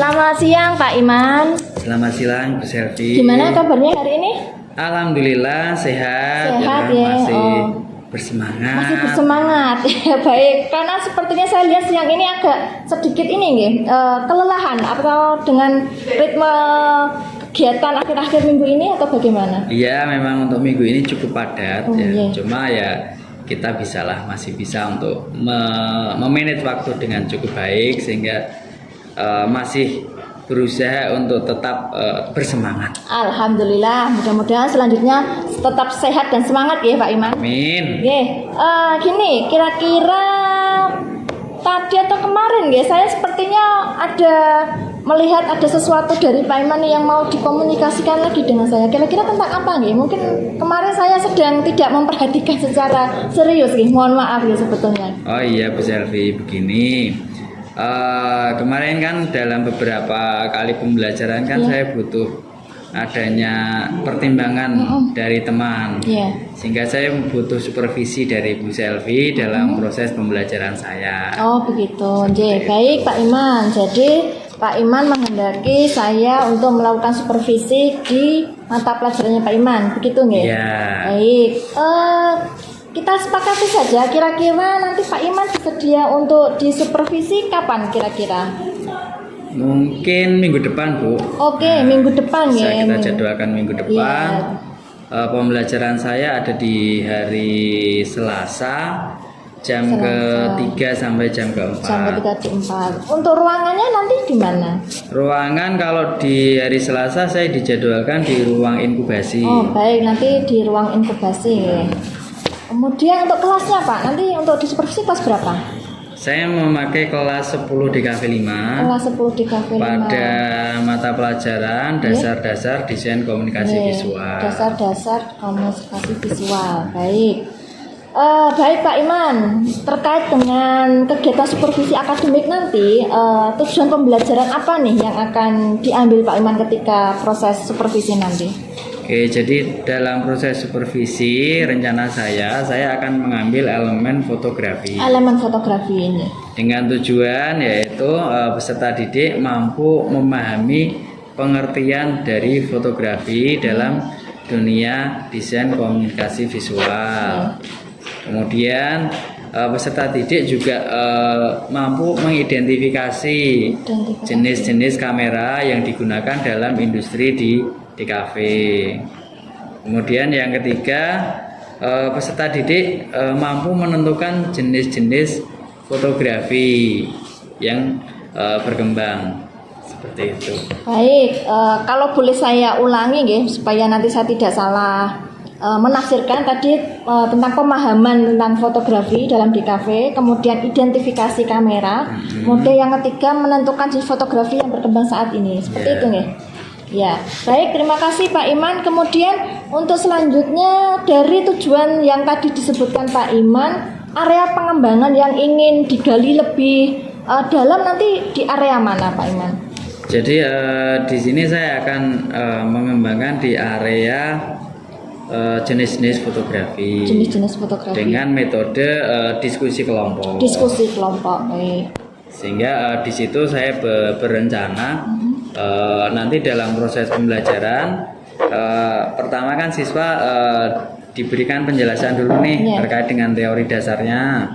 Selamat siang Pak Iman. Selamat siang Bu Selvi. Gimana kabarnya hari ini? Alhamdulillah sehat, Sehat ya. masih bersemangat. Masih bersemangat. Ya baik. Karena sepertinya saya lihat siang ini agak sedikit ini nih, kelelahan atau dengan ritme kegiatan akhir-akhir minggu ini atau bagaimana? Iya, memang untuk minggu ini cukup padat ya. Iya. Cuma ya kita masih bisa untuk memanage waktu dengan cukup baik sehingga masih berusaha untuk tetap bersemangat. Alhamdulillah, mudah-mudahan selanjutnya tetap sehat dan semangat ya Pak Iman. Amin. Gini, kira-kira tadi atau kemarin ya, saya sepertinya melihat ada sesuatu dari Pak Iman yang mau dikomunikasikan lagi dengan saya. Kira-kira tentang apa nih? Mungkin kemarin saya sedang tidak memperhatikan secara serius nih. Mohon maaf ya sebetulnya. Oh iya Bu Selvi, begini. Kemarin kan dalam beberapa kali pembelajaran kan saya butuh adanya pertimbangan dari teman, sehingga saya butuh supervisi dari Bu Selvi dalam proses pembelajaran saya. Oh begitu, baik Pak Iman. Jadi Pak Iman menghendaki saya untuk melakukan supervisi di mata pelajarannya Pak Iman, begitu nggih? Iya. Baik. Kita sepakati saja. Kira-kira nanti Pak Iman bersedia untuk disupervisi kapan kira-kira? Mungkin minggu depan Bu. Oke, minggu depan ya. Kita jadwalkan minggu depan. Pembelajaran saya ada di hari Selasa. Jam ke-3 sampai jam ke-4. Jam ke-3 di 4. Untuk ruangannya nanti di mana? Ruangan kalau di hari Selasa saya dijadwalkan di ruang inkubasi. Oh, baik, nanti di ruang inkubasi. Kemudian untuk kelasnya Pak, nanti untuk di supervisi kelas berapa? Saya memakai kelas 10 di KV5. Kelas 10 di KV5. Pada mata pelajaran dasar-dasar desain komunikasi visual. Dasar-dasar komunikasi visual. Baik. Baik Pak Iman, terkait dengan kegiatan supervisi akademik nanti, tujuan pembelajaran apa nih yang akan diambil Pak Iman ketika proses supervisi nanti? Oke, jadi dalam proses supervisi rencana saya akan mengambil elemen fotografi. Elemen fotografi ini. Dengan tujuan yaitu peserta didik mampu memahami pengertian dari fotografi dalam dunia desain komunikasi visual. Kemudian peserta didik juga mampu mengidentifikasi jenis-jenis kamera yang digunakan dalam industri di DKV. Kemudian yang ketiga, peserta didik mampu menentukan jenis-jenis fotografi yang berkembang seperti itu. Baik, kalau boleh saya ulangi ya, supaya nanti saya tidak salah menafsirkan tadi tentang pemahaman tentang fotografi dalam DKV, kemudian identifikasi kamera, kemudian yang ketiga menentukan jenis fotografi yang berkembang saat ini, seperti itu nih. Ya, baik, terima kasih Pak Iman. Kemudian untuk selanjutnya dari tujuan yang tadi disebutkan Pak Iman, area pengembangan yang ingin digali lebih dalam nanti di area mana Pak Iman? Jadi di sini saya akan mengembangkan di area jenis-jenis fotografi. Jenis-jenis fotografi. Dengan metode diskusi kelompok. Diskusi kelompok, baik. Sehingga di situ saya berencana nanti dalam proses pembelajaran pertama kan siswa diberikan penjelasan dulu nih terkait dengan teori dasarnya.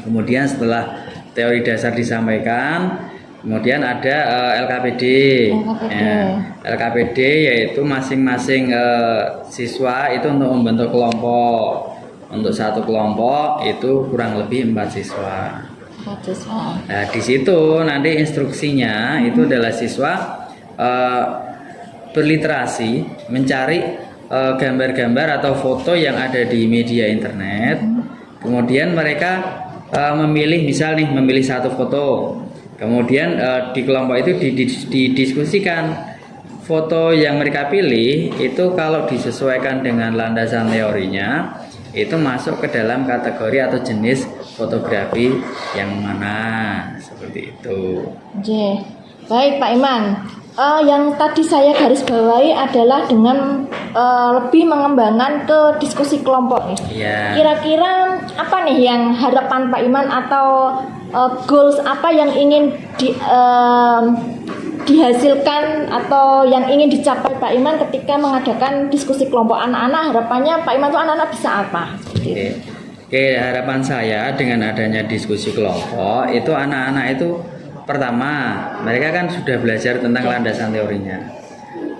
Kemudian setelah teori dasar disampaikan, kemudian ada LKPD. LKPD yaitu masing-masing siswa itu untuk membentuk kelompok. Untuk satu kelompok itu kurang lebih 4 siswa. Nah di situ nanti instruksinya itu adalah siswa berliterasi mencari gambar-gambar atau foto yang ada di media internet. Kemudian mereka memilih satu foto. Kemudian di kelompok itu didiskusikan foto yang mereka pilih itu kalau disesuaikan dengan landasan teorinya itu masuk ke dalam kategori atau jenis fotografi yang mana, seperti itu. Oke, baik Pak Iman. Yang tadi saya garis bawahi adalah dengan lebih mengembangkan ke diskusi kelompok nih. Kira-kira apa nih yang harapan Pak Iman atau goals apa yang ingin dihasilkan atau yang ingin dicapai Pak Iman ketika mengadakan diskusi kelompok anak-anak? Harapannya Pak Iman itu anak-anak bisa apa? Oke, harapan saya dengan adanya diskusi kelompok itu anak-anak itu pertama mereka kan sudah belajar tentang landasan teorinya.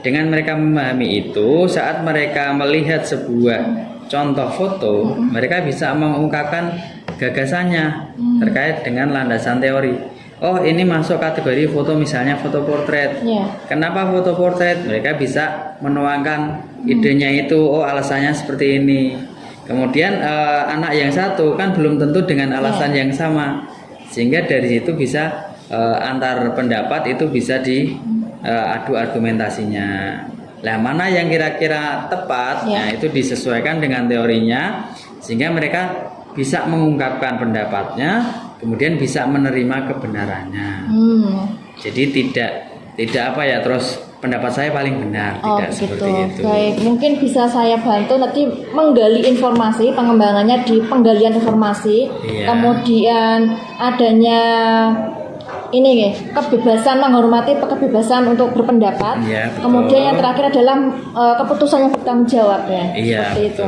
Dengan mereka memahami itu, saat mereka melihat sebuah contoh foto, mereka bisa mengungkapkan gagasannya terkait dengan landasan teori. Oh, ini masuk kategori foto, misalnya foto portret. Kenapa foto portret? Mereka bisa menuangkan idenya itu. Oh, alasannya seperti ini. Kemudian anak yang satu kan belum tentu dengan alasan yang sama, sehingga dari situ bisa antar pendapat itu bisa diadu argumentasinya. Nah, mana yang kira-kira tepat? Nah, itu disesuaikan dengan teorinya, sehingga mereka bisa mengungkapkan pendapatnya, kemudian bisa menerima kebenarannya. Jadi tidak apa ya, terus pendapat saya paling benar, tidak seperti itu. Baik, mungkin bisa saya bantu nanti menggali informasi, pengembangannya di penggalian informasi, kemudian adanya ini kebebasan, menghormati kebebasan untuk berpendapat. Kemudian yang terakhir adalah keputusan yang bertanggung jawab ya. Seperti itu.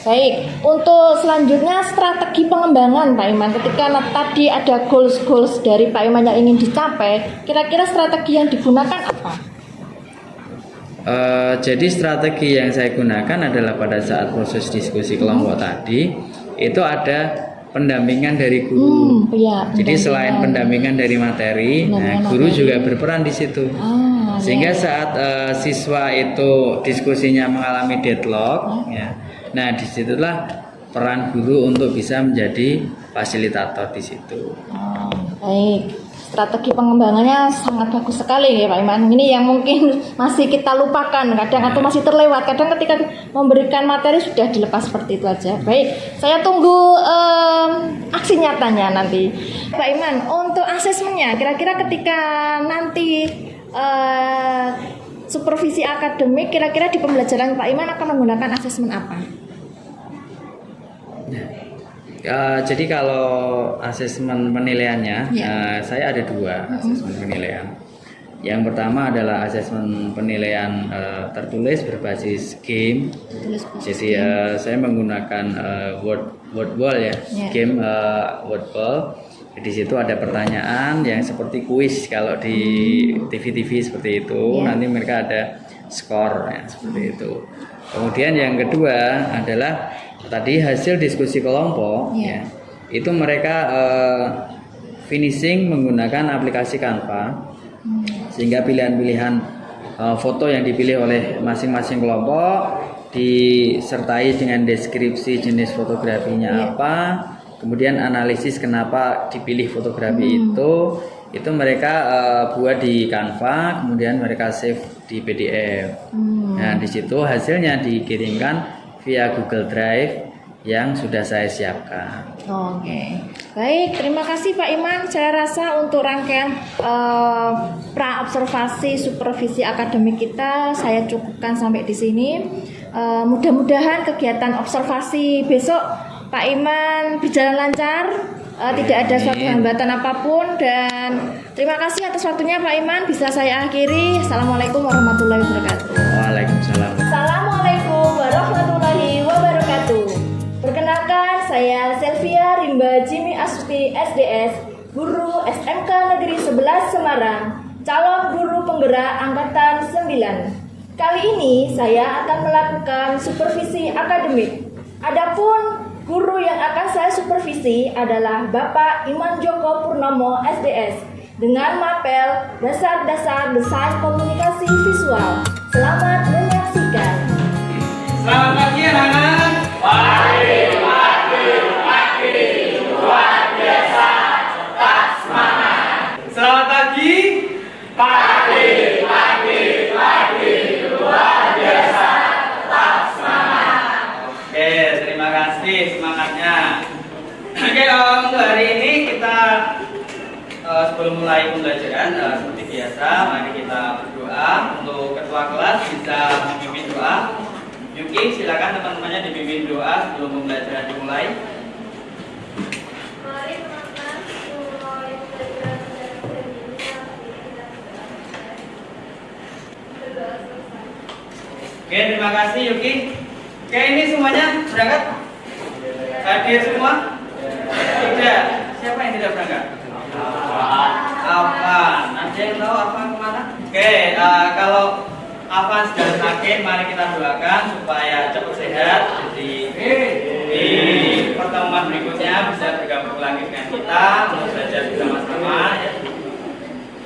Baik, untuk selanjutnya strategi pengembangan Pak Iman ketika tadi ada goals dari Pak Iman yang ingin dicapai, kira-kira strategi yang digunakan apa? Jadi strategi yang saya gunakan adalah pada saat proses diskusi kelompok tadi itu ada pendampingan dari guru. Jadi selain pendampingan dari materi, guru juga berperan di situ. Sehingga saat siswa itu diskusinya mengalami deadlock, nah disitulah peran guru untuk bisa menjadi fasilitator di situ. Baik. Strategi pengembangannya sangat bagus sekali ya Pak Iman. Ini yang mungkin masih kita lupakan kadang atau masih terlewat. Kadang ketika memberikan materi sudah dilepas seperti itu aja. Baik, saya tunggu aksi nyatanya nanti. Pak Iman, untuk asesmennya kira-kira ketika nanti supervisi akademik, kira-kira di pembelajaran Pak Iman akan menggunakan asesmen apa? Jadi kalau asesmen penilaiannya, saya ada dua asesmen penilaian. Yang pertama adalah asesmen penilaian tertulis berbasis game. Jadi saya menggunakan word wall game word wall. Di situ ada pertanyaan yang seperti kuis kalau di TV-TV seperti itu. Nanti mereka ada skor seperti itu. Kemudian yang kedua adalah tadi hasil diskusi kelompok itu mereka finishing menggunakan aplikasi Canva, sehingga pilihan-pilihan foto yang dipilih oleh masing-masing kelompok disertai dengan deskripsi jenis fotografinya apa, kemudian analisis kenapa dipilih fotografi itu mereka buat di Canva, kemudian mereka save di PDF. Nah, di situ hasilnya dikirimkan via Google Drive yang sudah saya siapkan. Oke, baik, terima kasih Pak Iman. Saya rasa untuk rangkaian pra-observasi supervisi akademik kita saya cukupkan sampai di sini. Mudah-mudahan kegiatan observasi besok Pak Iman berjalan lancar, tidak ada suatu hambatan apapun, dan terima kasih atas waktunya Pak Iman. Bisa saya akhiri. Assalamualaikum warahmatullahi wabarakatuh. Waalaikumsalam. Assalamualaikum warahmatullahi wabarakatuh. Perkenalkan, saya Selvia Rimba Jimmy Astuti SDS, guru SMK Negeri 11 Semarang, calon guru penggerak angkatan 9. Kali ini saya akan melakukan supervisi akademik. Adapun guru yang akan saya supervisi adalah Bapak Iman Joko Purnomo SDS dengan mapel dasar-dasar desain komunikasi visual. Selamat menyaksikan. Selamat pagi anak-anak. Pagi, luar biasa, tetap semangat. Selamat pagi. Pagi, luar biasa, tetap semangat. Oke, terima kasih semangatnya. Oke, untuk hari ini kita sebelum mulai pembelajaran seperti biasa, mari kita berdoa. Untuk ketua kelas bisa memimpin doa. Yuki, silakan teman-temannya dipimpin doa sebelum pembelajaran dimulai. Mari teman-teman Oke, terima kasih Yuki. Oke, ini semuanya berangkat? Hadir semua? Tidak. Siapa yang tidak berangkat? Afan. Ada yang tahu Afan kemana? Oke, kalau Afan sudah sakit, mari kita doakan supaya cepat sehat. Jadi di pertemuan berikutnya bisa bergabung lagi dengan kita untuk belajar bersama-sama. Ya.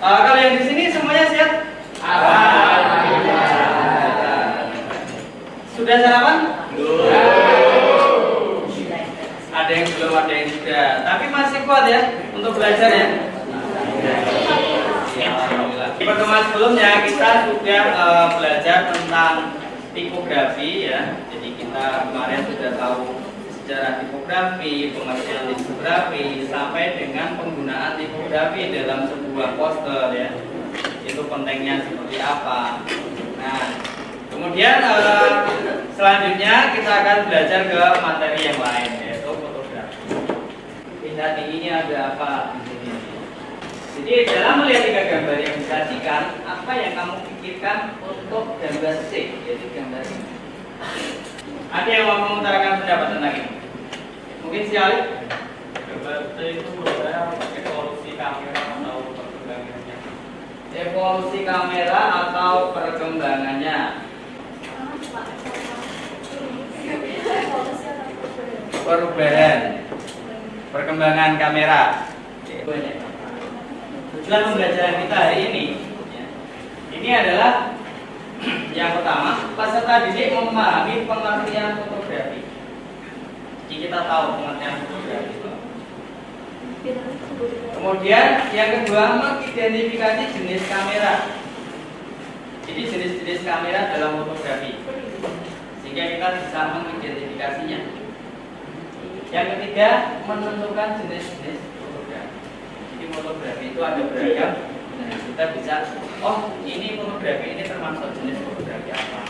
Kalau yang di sini semuanya sehat? Sudah sarapan? Ada yang belum, ada yang sudah. Tapi masih kuat ya untuk belajar ya. Di pertemuan sebelumnya kita sudah belajar tentang tipografi ya. Jadi kita kemarin sudah tahu sejarah tipografi, pengertian tipografi, sampai dengan penggunaan tipografi dalam sebuah poster ya. Itu pentingnya seperti apa. Nah, kemudian selanjutnya kita akan belajar ke materi yang lain yaitu fotografi. Lihat ini ada apa di sini. Jadi dalam melihat tiga gambar yang disajikan, apa yang kamu pikirkan untuk gambar C, yaitu gambar ini? Ada yang mau mengutarakan pendapat tentang ini? Mungkin si Alif? Gambar C itu menurut saya evolusi kamera atau perkembangannya. Evolusi kamera atau perkembangannya? Perubahan, perkembangan kamera. Tujuan pembelajaran kita hari ini, ya, ini adalah yang pertama, peserta didik memahami pengertian fotografi. Jadi kita tahu pengertian fotografi. Kemudian yang kedua, mengidentifikasi jenis kamera. Jadi jenis-jenis kamera dalam fotografi, sehingga kita bisa mengidentifikasinya. Yang ketiga, menentukan jenis-jenis fotografi. Jadi fotografi itu ada beragam. Nah, kita bisa, oh ini fotografi ini termasuk jenis fotografi apa.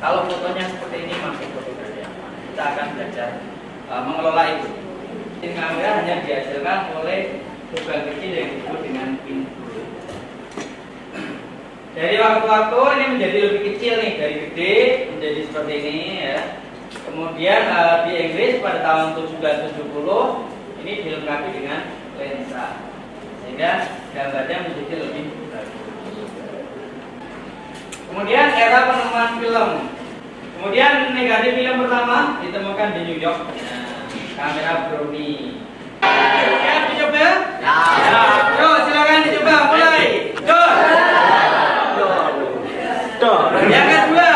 Kalau fotonya seperti ini masuk fotografi apa. Kita akan belajar mengelola itu. Ini kamera hanya dihasilkan oleh lubang kecil yang disebut dengan pintu. Dari waktu-waktu ini menjadi lebih kecil nih, dari gede menjadi seperti ini ya. Kemudian di Inggris pada tahun 1970 ini dilengkapi dengan lensa, sehingga gambarnya menjadi lebih bagus. Kemudian era penemuan film. Kemudian negatif film pertama ditemukan di New York. Nah, kamera Brownie. Ya, dicoba? Ya. Yo, silakan dicoba, mulai. Yang kedua.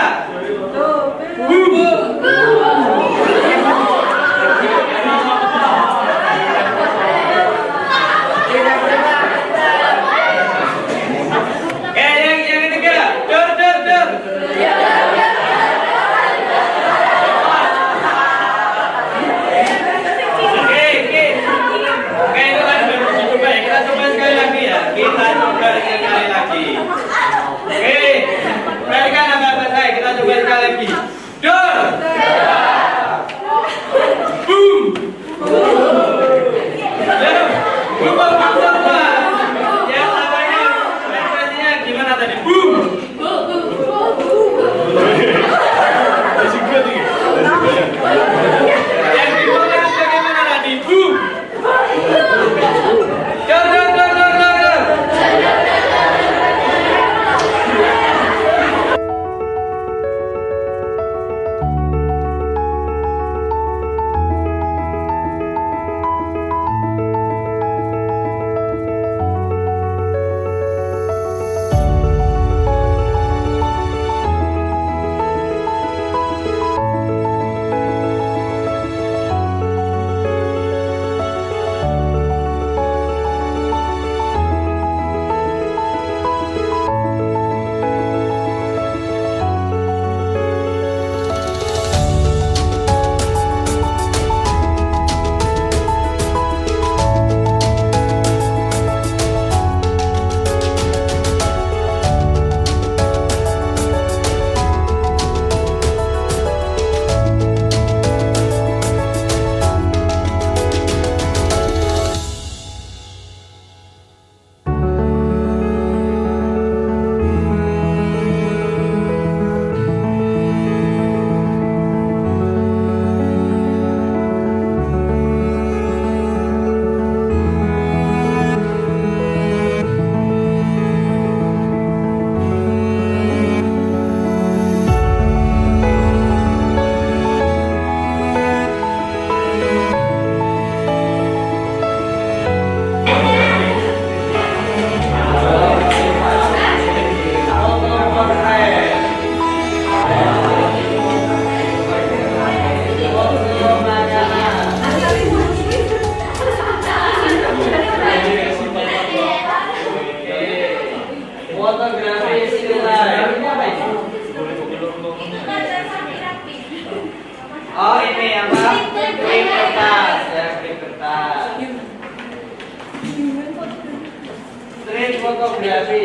fotografi.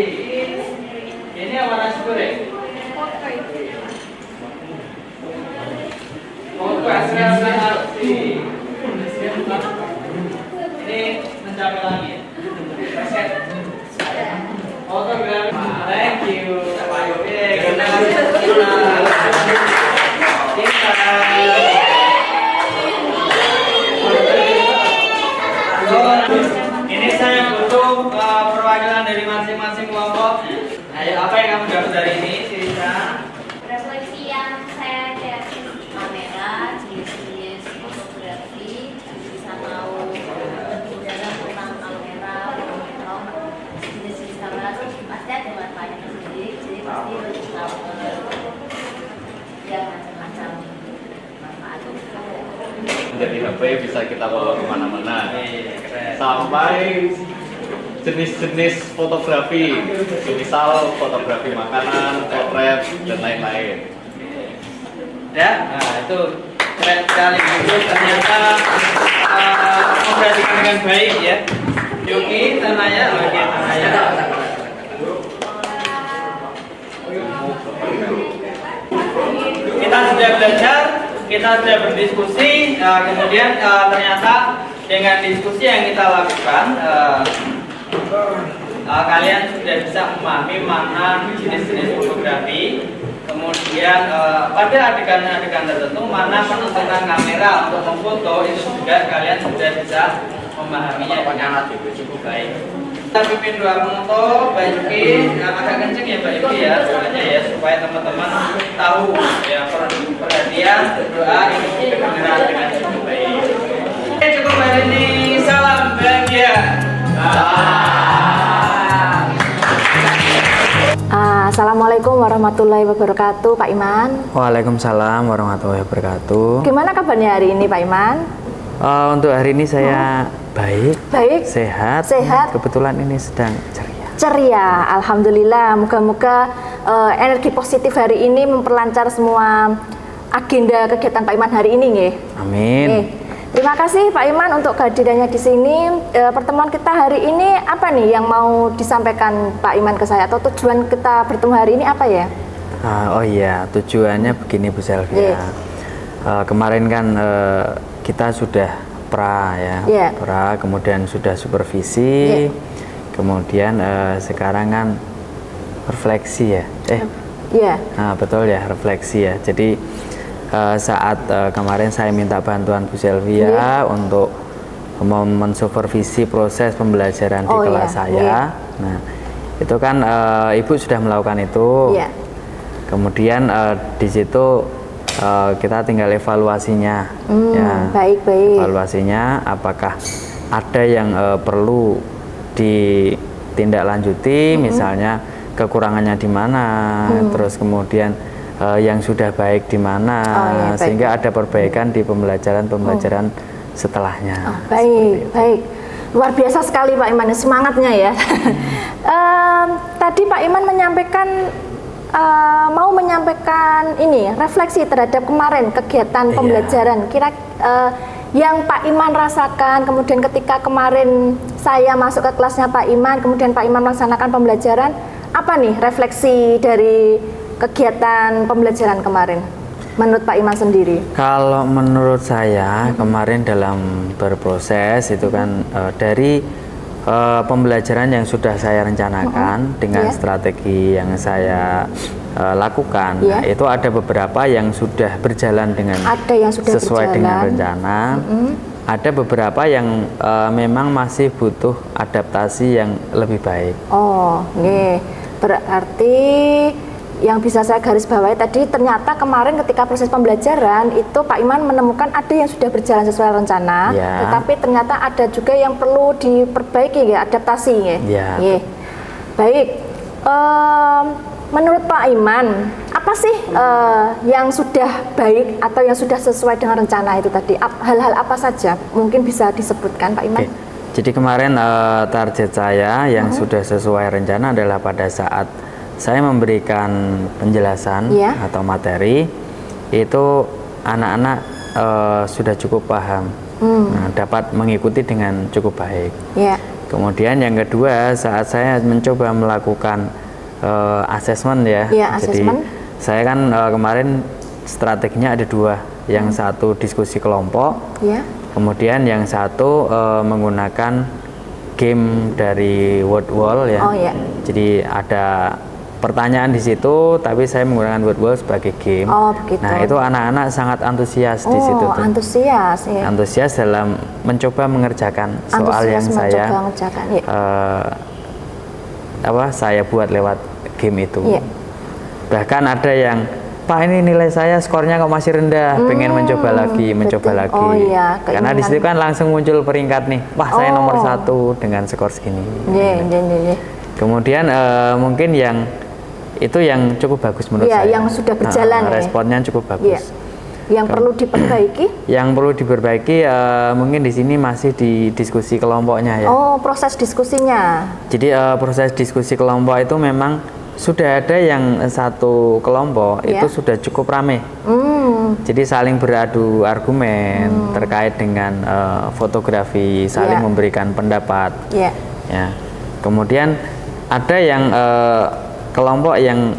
Ini apa nasi goreng? Fotografi. Ini mencapai langit. Fotografi. Thank you. Oke, kita ini saya butuh perwakilan dari masing-masing kelompok. Ayo, apa yang kamu dapat dari ini, Sirisa? Refleksi yang saya lihat kamera, jenis-jenis fotografi, bisa mau dalam tentang kamera, jenis-jenis kamera itu pasti ada manfaatnya sendiri, jadi pasti harus tahu ya macam-macam manfaat itu. Jadi HP bisa kita bawa kemana-mana, Keren. sampai jenis-jenis fotografi, misal fotografi makanan, potret, dan lain-lain. Ya, nah itu keren sekali. Itu ternyata memperhatikan dengan baik ya. Yuki, Tanaya, oke Tanaya. Kita sudah belajar, kita sudah berdiskusi, kemudian ternyata dengan diskusi yang kita lakukan, kalian sudah bisa memahami mana jenis-jenis fotografi. Kemudian pada adegan-adegan tertentu mana penentuan kamera untuk memfoto itu juga kalian sudah bisa memahaminya dengan cukup baik. Kita pimpin doa penutup, Mbak Yuki, agak kenceng ya Mbak Yuki ya, doanya ya supaya teman-teman tahu ya perhatian doa ini kedengaran dengan cukup baik. Oke, cukup hari ini, salam bahagia. Assalamualaikum warahmatullahi wabarakatuh, Pak Iman. Waalaikumsalam warahmatullahi wabarakatuh. Gimana kabarnya hari ini, Pak Iman? Untuk hari ini saya baik, Baik, sehat. Sehat. Kebetulan ini sedang ceria. ceria. Alhamdulillah. Moga-moga energi positif hari ini memperlancar semua agenda kegiatan Pak Iman hari ini, nggih. Amin. Nggih. Terima kasih Pak Iman untuk kehadirannya di sini. Pertemuan kita hari ini apa nih yang mau disampaikan Pak Iman ke saya, atau tujuan kita bertemu hari ini apa ya? Oh iya, tujuannya begini Bu Selvia. Iya. Kemarin kan kita sudah pra ya, Iya. pra, kemudian sudah supervisi, Iya. kemudian sekarang kan refleksi ya. Iya. Nah, betul ya, refleksi ya. Jadi saat kemarin saya minta bantuan Bu Selvia untuk mensupervisi proses pembelajaran di Oh, kelas iya, saya. iya. Nah, itu kan Ibu sudah melakukan itu. Iya. Kemudian di situ kita tinggal evaluasinya. Ya. Baik-baik. Evaluasinya apakah ada yang perlu ditindaklanjuti, misalnya kekurangannya di mana, terus kemudian yang sudah baik di mana, iya, baik. sehingga ada perbaikan di pembelajaran setelahnya. Baik, baik. Luar biasa sekali Pak Iman, semangatnya ya. Tadi Pak Iman mau menyampaikan ini refleksi terhadap kemarin kegiatan Iya. pembelajaran. Kira yang Pak Iman rasakan, kemudian ketika kemarin saya masuk ke kelasnya Pak Iman, kemudian Pak Iman melaksanakan pembelajaran, apa nih refleksi dari kegiatan pembelajaran kemarin menurut Pak Iman sendiri? Kalau menurut saya kemarin dalam berproses itu kan dari pembelajaran yang sudah saya rencanakan dengan Iya. strategi yang saya lakukan, Iya. nah, itu ada beberapa yang sudah berjalan dengan Ada yang sudah sesuai berjalan. dengan rencana. Ada beberapa yang memang masih butuh adaptasi yang lebih baik. Oh, nggih. Berarti yang bisa saya garis bawahi tadi, ternyata kemarin ketika proses pembelajaran itu Pak Iman menemukan ada yang sudah berjalan sesuai rencana, Ya. tetapi ternyata ada juga yang perlu diperbaiki, ya, adaptasi, ya. Ya. Nggih. Baik. Menurut Pak Iman, apa sih yang sudah baik atau yang sudah sesuai dengan rencana itu tadi? Hal-hal apa saja? Mungkin bisa disebutkan Pak Iman? Oke. Jadi kemarin target saya yang sudah sesuai rencana adalah pada saat saya memberikan penjelasan Iya. atau materi, itu anak-anak sudah cukup paham, nah, dapat mengikuti dengan cukup baik. Ya. Kemudian yang kedua, saat saya mencoba melakukan asesmen ya. Iya, Jadi asesmen. saya kan kemarin strateginya ada dua. Yang satu diskusi kelompok, Ya. kemudian yang satu menggunakan game dari Wordwall ya. Oh, ya. Jadi ada pertanyaan di situ, tapi saya menggunakan Wordwall sebagai game. Oh, begitu. Nah, itu anak-anak sangat antusias di situ Oh, tuh. antusias ya. Antusias dalam mencoba mengerjakan soal yang Antusias saya mencoba mengerjakan, ya. saya buat lewat game itu. Iya. Bahkan ada yang, Pak, ini nilai saya skornya kok masih rendah, pengen mencoba lagi, mencoba betul. lagi. Oh, iya, Karena di keinginan. situ kan langsung muncul peringkat nih, wah saya nomor Oh. 1 dengan skor segini. Iya, iya, iya. Kemudian mungkin yang itu yang cukup bagus menurut Iya, saya. yang sudah berjalan ya. Responnya cukup Iya. bagus. Yang perlu diperbaiki? Yang perlu diperbaiki mungkin di sini masih di diskusi kelompoknya ya. Oh, proses diskusinya. Jadi proses diskusi kelompok itu memang sudah ada yang satu kelompok Ya. itu sudah cukup ramai. Jadi saling beradu argumen terkait dengan fotografi, saling Ya. memberikan pendapat. Ya. Ya. Kemudian ada yang kelompok yang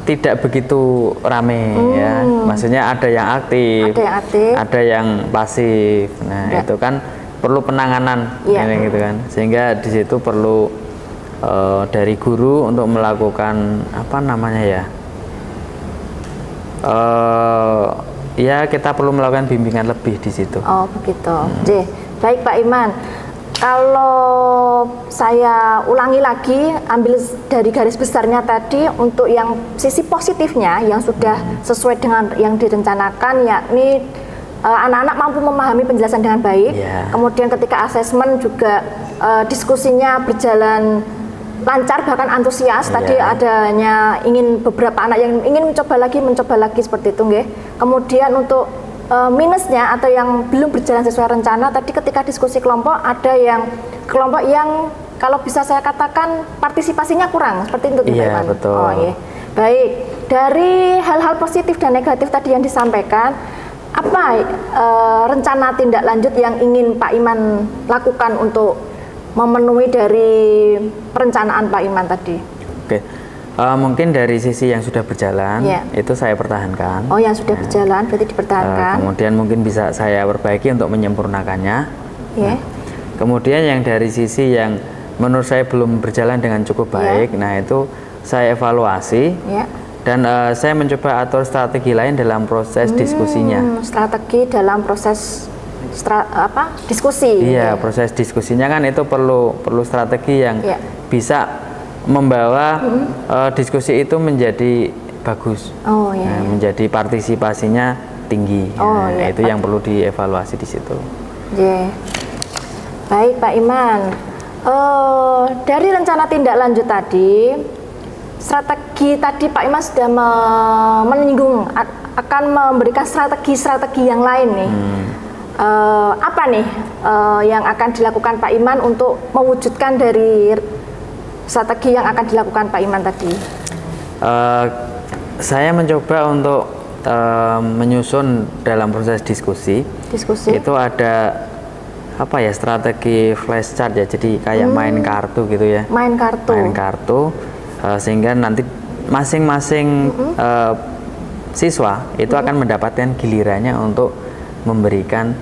tidak begitu ramai ya. Maksudnya ada yang aktif, Ada yang aktif. ada yang pasif. Nah, Ya. itu kan perlu penanganan Ya. ini gitu kan. Sehingga di situ perlu dari guru untuk melakukan apa namanya ya? Ya kita perlu melakukan bimbingan lebih di situ. Oh, begitu. Baik Pak Iman. Kalau saya ulangi lagi, ambil dari garis besarnya tadi, untuk yang sisi positifnya yang sudah sesuai dengan yang direncanakan, yakni anak-anak mampu memahami penjelasan dengan baik. Yeah. Kemudian ketika asesmen juga diskusinya berjalan lancar, bahkan antusias. Tadi Yeah. adanya beberapa anak yang ingin mencoba lagi seperti itu, nggih. Kemudian untuk minusnya atau yang belum berjalan sesuai rencana, tadi ketika diskusi kelompok ada yang kelompok yang kalau bisa saya katakan partisipasinya kurang, seperti itu. Iya, Pak Iman? betul. Oh, iya. Baik, dari hal-hal positif dan negatif tadi yang disampaikan, apa rencana tindak lanjut yang ingin Pak Iman lakukan untuk memenuhi dari perencanaan Pak Iman tadi? Oke. Mungkin dari sisi yang sudah berjalan Ya. itu saya pertahankan. Oh, yang sudah berjalan berarti dipertahankan. Kemudian mungkin bisa saya perbaiki untuk menyempurnakannya. Ya. Kemudian yang dari sisi yang menurut saya belum berjalan dengan cukup baik, nah itu saya evaluasi Ya. dan saya mencoba atur strategi lain dalam proses diskusinya. Strategi dalam proses diskusi. Iya, proses diskusinya kan itu perlu strategi yang Ya. bisa membawa diskusi itu menjadi bagus. Oh, iya. Nah, menjadi partisipasinya tinggi. Oh, Nah, iya. itu yang perlu dievaluasi di situ. Yeah. Baik Pak Iman, dari rencana tindak lanjut tadi, strategi tadi Pak Iman sudah menyinggung akan memberikan strategi yang lain nih. Apa nih yang akan dilakukan Pak Iman untuk mewujudkan dari strategi yang akan dilakukan Pak Iman tadi? Saya mencoba untuk menyusun dalam proses diskusi. Itu ada apa ya, strategi flashchart ya, jadi kayak main kartu gitu ya. Main kartu. Sehingga nanti masing-masing siswa itu akan mendapatkan gilirannya untuk memberikan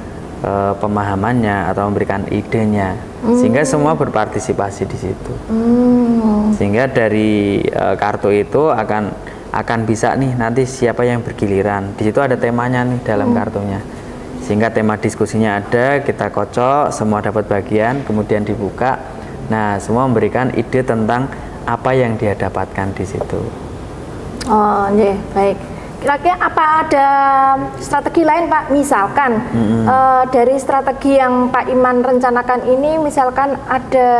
pemahamannya atau memberikan idenya, sehingga semua berpartisipasi di situ. Sehingga dari kartu itu akan bisa nih nanti siapa yang bergiliran. Di situ ada temanya nih dalam kartunya. Sehingga tema diskusinya ada, kita kocok, semua dapat bagian, kemudian dibuka. Nah, semua memberikan ide tentang apa yang dia dapatkan di situ. Oh, iya, baik. Kira-kira apa ada strategi lain Pak? Misalkan dari strategi yang Pak Iman rencanakan ini, misalkan ada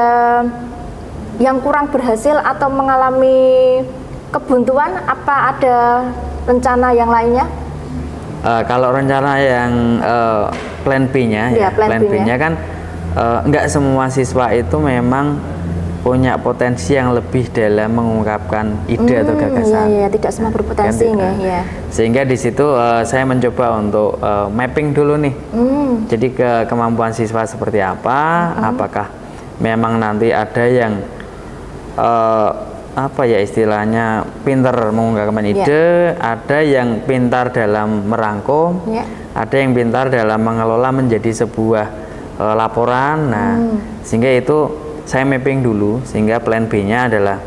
yang kurang berhasil atau mengalami kebuntuan, apa ada rencana yang lainnya? Kalau rencana yang plan B-nya, Ya, plan B-nya. B-nya kan nggak semua siswa itu memang punya potensi yang lebih dalam mengungkapkan ide atau gagasan. Iya, tidak semua berpotensi Kan, ya. Sehingga di situ saya mencoba untuk mapping dulu nih. Jadi kemampuan siswa seperti apa, apakah memang nanti ada yang apa ya istilahnya pintar mengungkapkan ide, ada yang pintar dalam merangkum, ada yang pintar dalam mengelola menjadi sebuah laporan. Nah, sehingga itu saya mapping dulu, sehingga plan B-nya adalah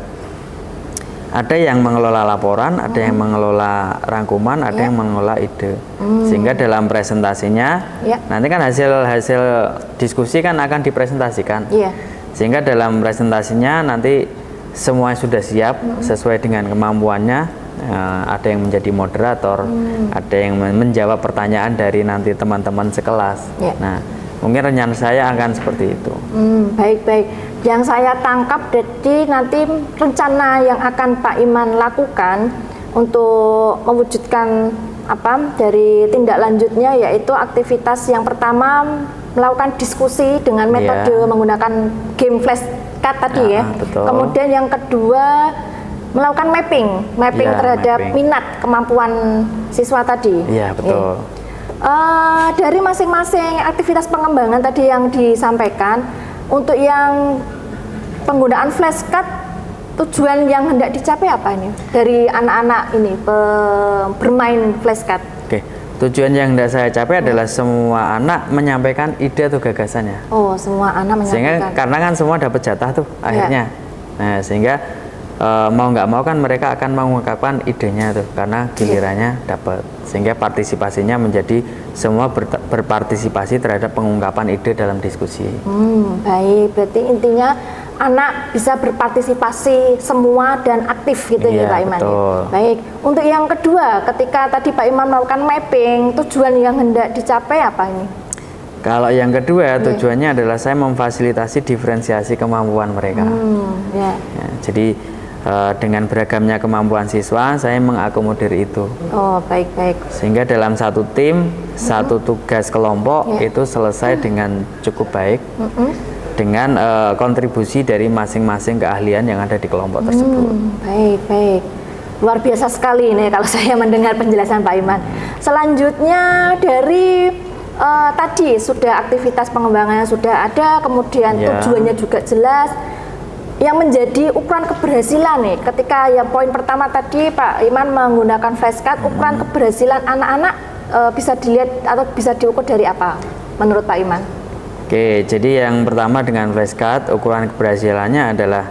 ada yang mengelola laporan, ada yang mengelola rangkuman, ada yang mengelola ide. Sehingga dalam presentasinya nanti kan hasil diskusi kan akan dipresentasikan. Sehingga dalam presentasinya nanti semua sudah siap sesuai dengan kemampuannya. Ada yang menjadi moderator, ada yang menjawab pertanyaan dari nanti teman-teman sekelas. Nah, mungkin rencana saya akan seperti itu. Baik-baik. Yang saya tangkap jadi nanti rencana yang akan Pak Iman lakukan untuk mewujudkan dari tindak lanjutnya, yaitu aktivitas yang pertama melakukan diskusi dengan metode menggunakan game flashcard tadi betul. Kemudian yang kedua melakukan mapping terhadap minat kemampuan siswa tadi. Iya, betul. Dari masing-masing aktivitas pengembangan tadi yang disampaikan, untuk yang penggunaan flashcard, tujuan yang hendak dicapai apa ini dari anak-anak ini bermain flashcard? Oke, tujuan yang hendak saya capai adalah semua anak menyampaikan ide atau gagasannya. Oh, semua anak menyampaikan. Sehingga karena kan semua dapat jatah tuh akhirnya. Nah, sehingga mau nggak mau kan mereka akan mengungkapkan idenya tuh karena gilirannya dapat. Sehingga partisipasinya menjadi semua berpartisipasi terhadap pengungkapan ide dalam diskusi. Baik, berarti intinya anak bisa berpartisipasi semua dan aktif gitu ya Pak Iman. Betul. Baik, untuk yang kedua, ketika tadi Pak Iman melakukan mapping, tujuan yang hendak dicapai apa ini? Kalau yang kedua, tujuannya adalah saya memfasilitasi diferensiasi kemampuan mereka. Jadi dengan beragamnya kemampuan siswa, saya mengakomodir itu. Oh, baik-baik. Sehingga dalam satu tim, satu tugas kelompok itu selesai dengan cukup baik. Dengan kontribusi dari masing-masing keahlian yang ada di kelompok tersebut. Baik-baik. Luar biasa sekali ini kalau saya mendengar penjelasan Pak Iman. Selanjutnya dari tadi sudah aktivitas pengembangannya sudah ada, kemudian tujuannya juga jelas. Yang menjadi ukuran keberhasilan nih, ketika yang poin pertama tadi Pak Iman menggunakan flashcard, ukuran keberhasilan anak-anak bisa dilihat atau bisa diukur dari apa menurut Pak Iman? Oke, jadi yang pertama dengan flashcard, ukuran keberhasilannya adalah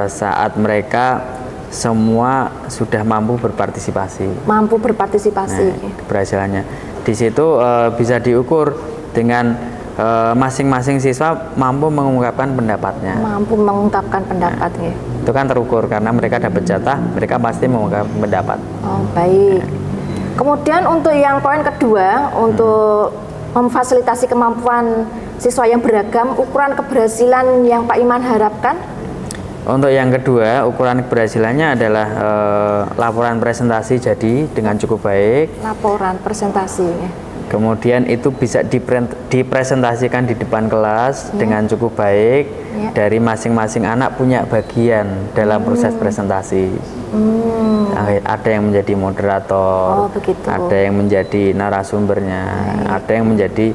saat mereka semua sudah mampu berpartisipasi. Mampu berpartisipasi. Nah, keberhasilannya di situ bisa diukur dengan masing-masing siswa mampu mengungkapkan pendapatnya. Mampu mengungkapkan pendapat, ya. Itu kan terukur karena mereka dapat jatah, mereka pasti mengungkapkan pendapat. Oh, baik. Kemudian untuk yang poin kedua, untuk memfasilitasi kemampuan siswa yang beragam, ukuran keberhasilan yang Pak Iman harapkan? Untuk yang kedua, ukuran keberhasilannya adalah laporan presentasi jadi dengan cukup baik. Laporan presentasi, ya. Kemudian itu bisa dipresentasikan di depan kelas dengan cukup baik. Dari masing-masing anak punya bagian dalam proses presentasi. Ada yang menjadi moderator, ada yang menjadi narasumbernya, ada yang menjadi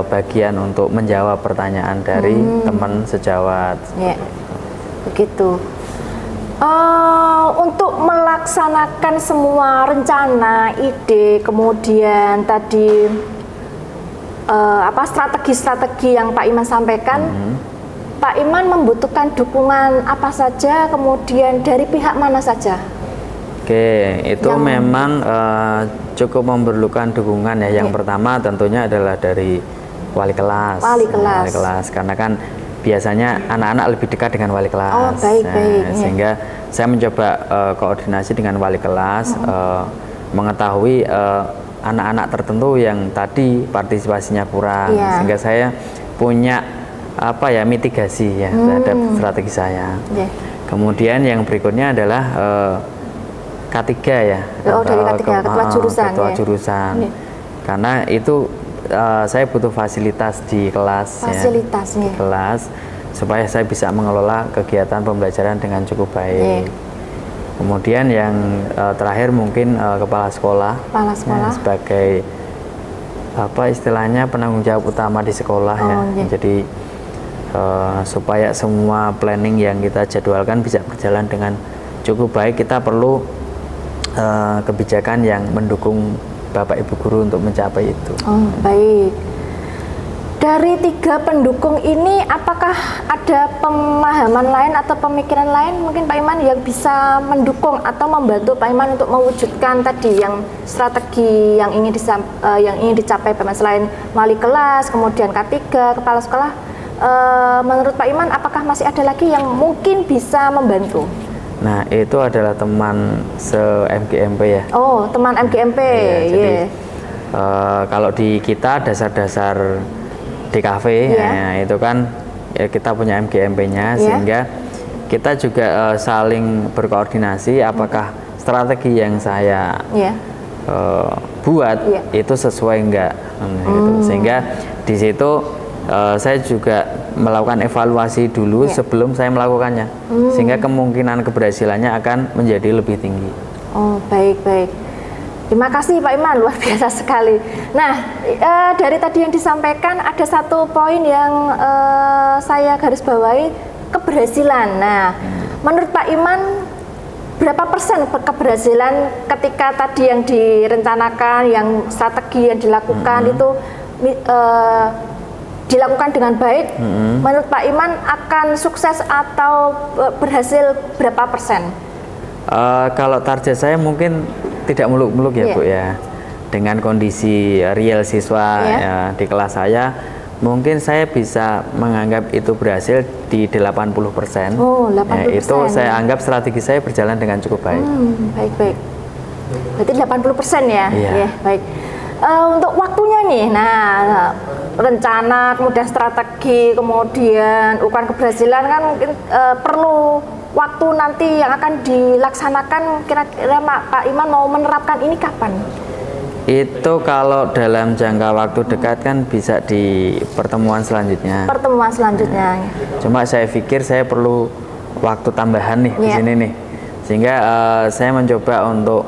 bagian untuk menjawab pertanyaan dari teman sejawat. Begitu. Untuk melaksanakan semua rencana, ide, kemudian tadi strategi-strategi yang Pak Iman sampaikan, Pak Iman membutuhkan dukungan apa saja, kemudian dari pihak mana saja? Oke, itu memang cukup memerlukan dukungan ya. Yang pertama tentunya adalah dari wali kelas. Wali kelas. Karena kan biasanya anak-anak lebih dekat dengan wali kelas. Oh, baik. Sehingga saya mencoba koordinasi dengan wali kelas, mengetahui anak-anak tertentu yang tadi partisipasinya kurang, sehingga saya punya mitigasi terhadap strategi saya. Kemudian yang berikutnya adalah K3 ya. Dari K3, ketua jurusan. Karena itu saya butuh fasilitas di kelas. Di kelas supaya saya bisa mengelola kegiatan pembelajaran dengan cukup baik. Kemudian yang terakhir mungkin kepala sekolah. Sebagai istilahnya penanggung jawab utama di sekolah. Jadi supaya semua planning yang kita jadwalkan bisa berjalan dengan cukup baik, kita perlu kebijakan yang mendukung Bapak Ibu guru untuk mencapai itu. Oh, baik. Dari 3 pendukung ini, apakah ada pemahaman lain atau pemikiran lain mungkin Pak Iman yang bisa mendukung atau membantu Pak Iman untuk mewujudkan tadi yang strategi yang ingin dicapai Pak Iman, selain wali kelas, kemudian K3, kepala sekolah? Menurut Pak Iman, apakah masih ada lagi yang mungkin bisa membantu? Nah, itu adalah teman se-MGMP ya. Oh, teman MGMP. Ya, jadi Yeah. kalau di kita dasar-dasar DKV ya, itu kan ya kita punya MGMP-nya, sehingga kita juga saling berkoordinasi apakah strategi yang saya buat itu sesuai enggak, gitu. Sehingga di situ saya juga melakukan evaluasi dulu sebelum saya melakukannya, sehingga kemungkinan keberhasilannya akan menjadi lebih tinggi. Oh, baik. Terima kasih Pak Iman, luar biasa sekali. Nah, dari tadi yang disampaikan ada satu poin yang saya garis bawahi, keberhasilan. Nah, menurut Pak Iman, berapa persen keberhasilan ketika tadi yang direncanakan, yang strategi yang dilakukan itu dilakukan dengan baik? Menurut Pak Iman akan sukses atau berhasil berapa persen? Kalau target saya mungkin tidak muluk-muluk ya Bu ya. Dengan kondisi real siswa ya, di kelas saya, mungkin saya bisa menganggap itu berhasil di 80%. Oh, 80%. Itu saya anggap strategi saya berjalan dengan cukup baik. Baik. Berarti 80% ya? Iya. Baik. Untuk waktunya nih, nah rencana, kemudian strategi, kemudian ukuran keberhasilan kan mungkin perlu waktu nanti yang akan dilaksanakan. Kira-kira Pak Iman mau menerapkan ini kapan? Itu kalau dalam jangka waktu dekat kan bisa di pertemuan selanjutnya. Pertemuan selanjutnya. Cuma saya pikir saya perlu waktu tambahan nih di sini nih, sehingga saya mencoba untuk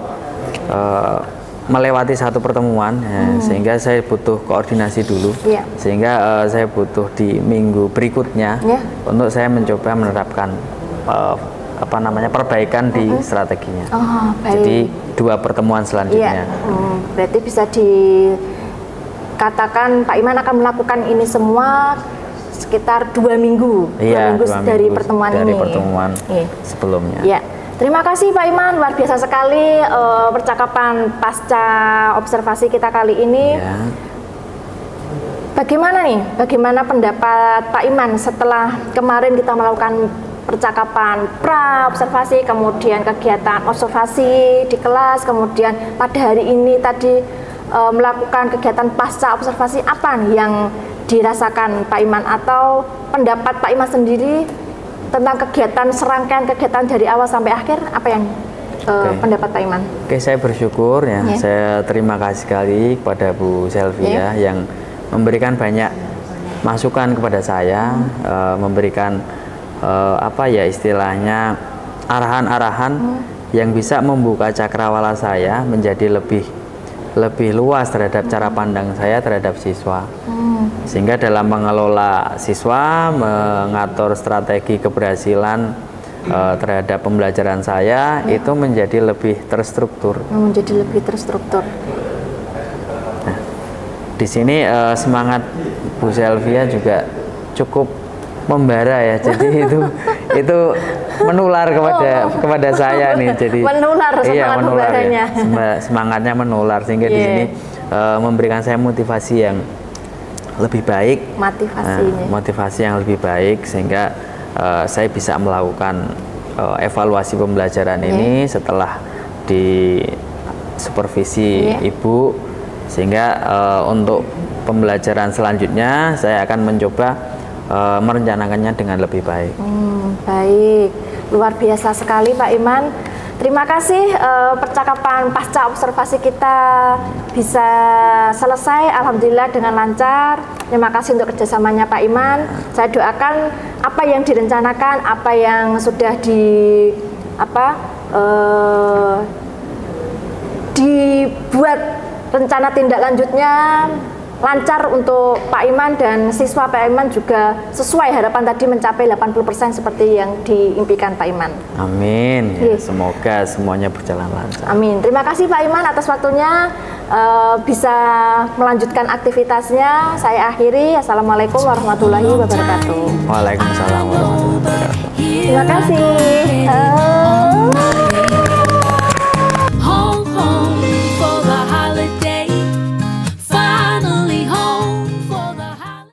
melewati satu pertemuan, sehingga saya butuh koordinasi dulu, sehingga saya butuh di minggu berikutnya untuk saya mencoba menerapkan perbaikan di strateginya. Oh, baik. Jadi 2 pertemuan selanjutnya. Berarti bisa dikatakan Pak Iman akan melakukan ini semua sekitar 2 minggu. Iya, 2 minggu dari pertemuan dari ini. pertemuan sebelumnya. Ya. Terima kasih Pak Iman, luar biasa sekali percakapan pasca observasi kita kali ini. Ya. Bagaimana pendapat Pak Iman setelah kemarin kita melakukan percakapan pra observasi, kemudian kegiatan observasi di kelas, kemudian pada hari ini tadi melakukan kegiatan pasca observasi, apa nih yang dirasakan Pak Iman atau pendapat Pak Iman sendiri tentang kegiatan, serangkaian kegiatan dari awal sampai akhir, apa yang pendapat Pak Iman? Oke, saya bersyukur ya. Saya terima kasih sekali kepada Bu Selvia yang memberikan banyak masukan kepada saya, memberikan istilahnya arahan-arahan yang bisa membuka cakrawala saya menjadi lebih luas terhadap cara pandang saya terhadap siswa. Sehingga dalam mengelola siswa, mengatur strategi keberhasilan terhadap pembelajaran saya itu menjadi lebih terstruktur. Nah, di sini semangat Bu Selvia juga cukup membara ya, jadi itu menular kepada saya nih, jadi menular ya. Semangatnya menular, sehingga di sini memberikan saya motivasi yang lebih baik, motivasi yang lebih baik, sehingga saya bisa melakukan evaluasi pembelajaran ini setelah di supervisi Ibu, sehingga untuk pembelajaran selanjutnya saya akan mencoba merencanakannya dengan lebih baik. Baik, luar biasa sekali Pak Iman. Terima kasih, percakapan pasca observasi kita bisa selesai alhamdulillah dengan lancar. Terima kasih untuk kerjasamanya Pak Iman. Saya doakan apa yang direncanakan, apa yang sudah dibuat rencana tindak lanjutnya lancar untuk Pak Iman dan siswa Pak Iman juga sesuai harapan tadi mencapai 80% seperti yang diimpikan Pak Iman. Amin. Iya. Semoga semuanya berjalan lancar. Amin. Terima kasih Pak Iman atas waktunya. Bisa melanjutkan aktivitasnya. Saya akhiri. Assalamualaikum warahmatullahi wabarakatuh. Waalaikumsalam warahmatullahi wabarakatuh. Terima kasih.